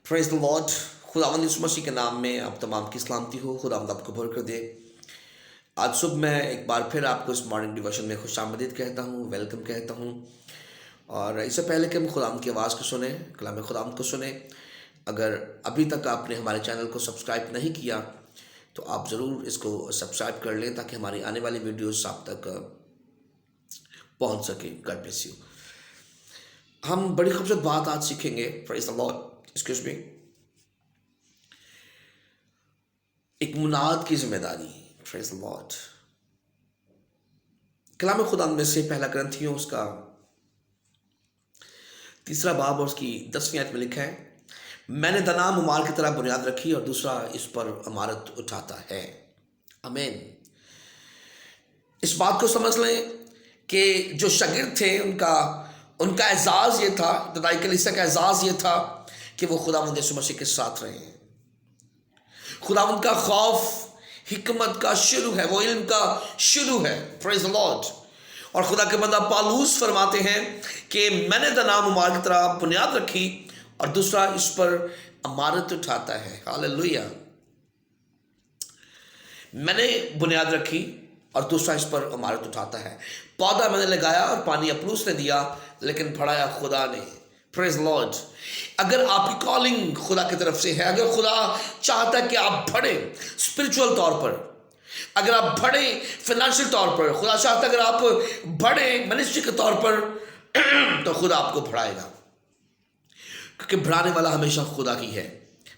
Praise the lord. खुदावंद यीशु मसीह के नाम में आप तमाम की सलामती हो। खुदावंद आपको बरकत दे। आज सुबह मैं एक बार फिर आपको इस मॉर्निंग डिवोशन में खुशामदीद कहता हूँ, वेलकम कहता हूँ। और इससे पहले कि हम खुदावंद की आवाज़ को सुने, कलाम खुदावंद को सुने, अगर अभी तक आपने हमारे चैनल को सब्सक्राइब नहीं किया तो आप ज़रूर इसको सब्सक्राइब कर लें ताकि हमारी आने वाली वीडियोस आप तक पहुँच सके। God bless you. हम बड़ी खूबसूरत बात आज सीखेंगे। Praise the Lord. Excuse me. एक मुनाद की जिम्मेदारी। Praise the Lord. कलाम खुदा में से पहला ग्रंथियों उसका 3 बाब और उसकी 10वीं आयत में लिखा है, मैंने दनाम उमार की तरह बुनियाद रखी और दूसरा इस पर इमारत उठाता है। आमीन। इस बात को समझ लें कि जो शागिर्द थे उनका एजाज़ ये था, इब्तिदाई कलीसिया का एजाज़ ये था कि वो खुदावंद यीशु मसीह के साथ रहे। खुदावंद का खौफ हिकमत का शुरू है, वो इल्म का शुरू है। Praise the Lord. और खुदा के बंदा पालूस फरमाते हैं कि मैंने दनाम उमार की तरह बुनियाद रखी और दूसरा इस पर इमारत उठाता है। हालेलुया। मैंने बुनियाद रखी और दूसरा इस पर इमारत उठाता है। पौधा मैंने लगाया और पानी अपलूस ने दिया, लेकिन बढ़ाया खुदा ने। Praise Lord. अगर आपकी कॉलिंग खुदा की तरफ से है, अगर खुदा चाहता है कि आप बढ़ें स्पिरिचुअल तौर पर, अगर आप बढ़ें फाइनेंशियल तौर पर, खुदा चाहता है अगर आप बढ़ें मिनिस्ट्री के तौर पर तो खुदा आपको बढ़ाएगा, क्योंकि बढ़ाने वाला हमेशा खुदा ही है।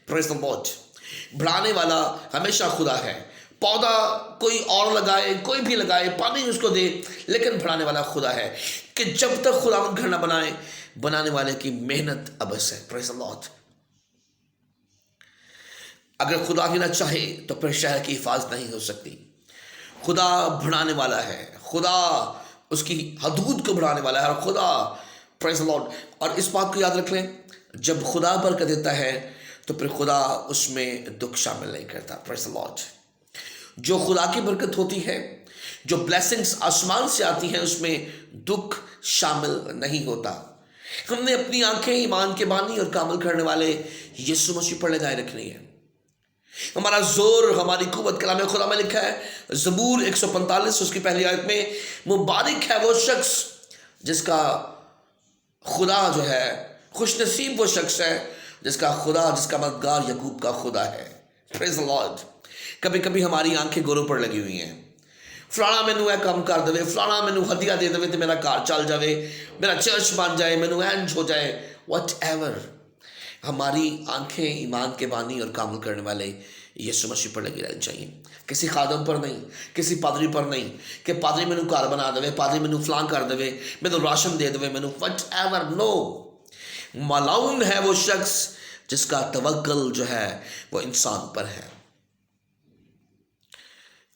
Praise the Lord. बढ़ाने वाला हमेशा खुदा है। पौधा कोई और लगाए, कोई भी लगाए, पानी उसको दे, लेकिन बढ़ाने वाला खुदा है। कि जब तक खुदा घर न बनाए, बनाने वाले की मेहनत अबस है। Praise the Lord. अगर खुदा ही ना चाहे तो फिर शहर की हिफाजत नहीं हो सकती। खुदा बढ़ाने वाला है, खुदा उसकी हदूद को बढ़ाने वाला है, और खुदा प्रेज़ द लॉर्ड। और इस बात को याद रख लें, जब खुदा बरकत देता है तो फिर खुदा उसमें दुख शामिल नहीं करता। Praise the Lord. जो खुदा की बरकत होती है, जो ब्लेसिंग्स आसमान से आती हैं, उसमें दुख शामिल नहीं होता। हमने अपनी आंखें ईमान के बानी और कामल करने वाले यीशु मसीह पर लगाए रखनी है। हमारा जोर, हमारी कुव्वत कलाम खुदा में लिखा है, ज़बूर 145 उसकी पहली आयत में, मुबारक है वो शख्स जिसका खुदा जो है, खुशनसीब वो शख्स है जिसका मददगार यकूब का खुदा है। Praise the Lord. कभी कभी हमारी आंखें गोरों पर लगी हुई हैं। फलाना मैनू है काम कर दे, फलाना मैनू हदिया दे दे तो मेरा घर चल जाए, मेरा चर्च बन जाए, मैनू एंज हो जाए, वट एवर। हमारी आंखें ईमान के बानी और कामल करने वाले यीशु मसीह पर लगी रहनी चाहिए, किसी खादम पर नहीं, किसी पादरी पर नहीं कि पादरी मैनू घर बना दे, पादरी मैनू फलां कर दे, मैनू राशन दे दे, मैनू वट एवर। नो। मलाउन है वो शख्स जिसका तवक्कल जो है वो इंसान पर है।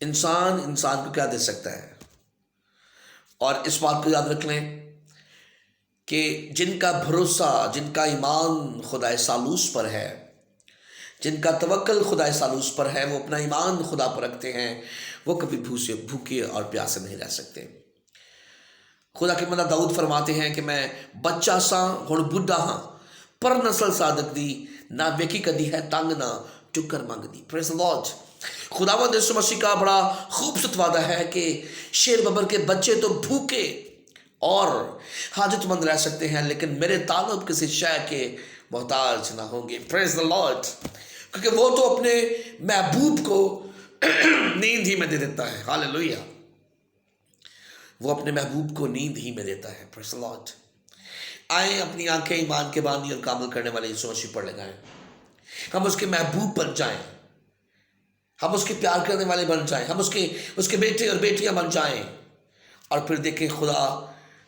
इंसान को क्या दे सकता है? और इस बात को याद रख लें कि जिनका भरोसा, जिनका ईमान खुदा सालूस पर है, जिनका तवक्कल खुदा सालूस पर है, वो अपना ईमान खुदा पर रखते हैं, वो कभी भूखे और प्यासे नहीं रह सकते। खुदा के बंदा दाऊद फरमाते हैं कि मैं बच्चा सा हुण बुढ़ा हाँ, पर नस्ल सादक दी, ना वेखी कदी है तंग ना टुकर मंगदी। Praise the lord. खुदावंद यीशु मसीह का बड़ा खूबसूरत वादा है कि शेर बबर के बच्चे तो भूखे और हाजतमंद रह सकते हैं, लेकिन मेरे ताल्लुक किसी शय के मोहताज ना होंगे। Praise the Lord. क्योंकि वो तो अपने महबूब को नींद ही में दे देता है। हालेलुया। वो अपने महबूब को नींद ही में देता है। Praise the Lord. आए अपनी आंखें ईमान के बानी और कामल करने वाले यीशु मसीह पर लगाएं। हम उसके महबूब बन जाएं, हम उसके प्यार करने वाले बन जाएं, हम उसके बेटे और बेटियां बन जाएं, और फिर देखें खुदा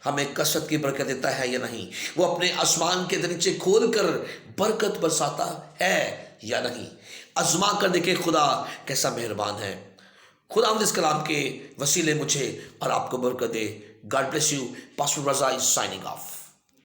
हमें कसरत की बरकत देता है या नहीं। वो अपने आसमान के दरीचे खोल कर बरकत बरसाता है या नहीं। आजमा कर देखें खुदा कैसा मेहरबान है। खुदा इस कलाम के वसीले मुझे और आपको बरकत दे। God bless you. Pastor Raza is signing of.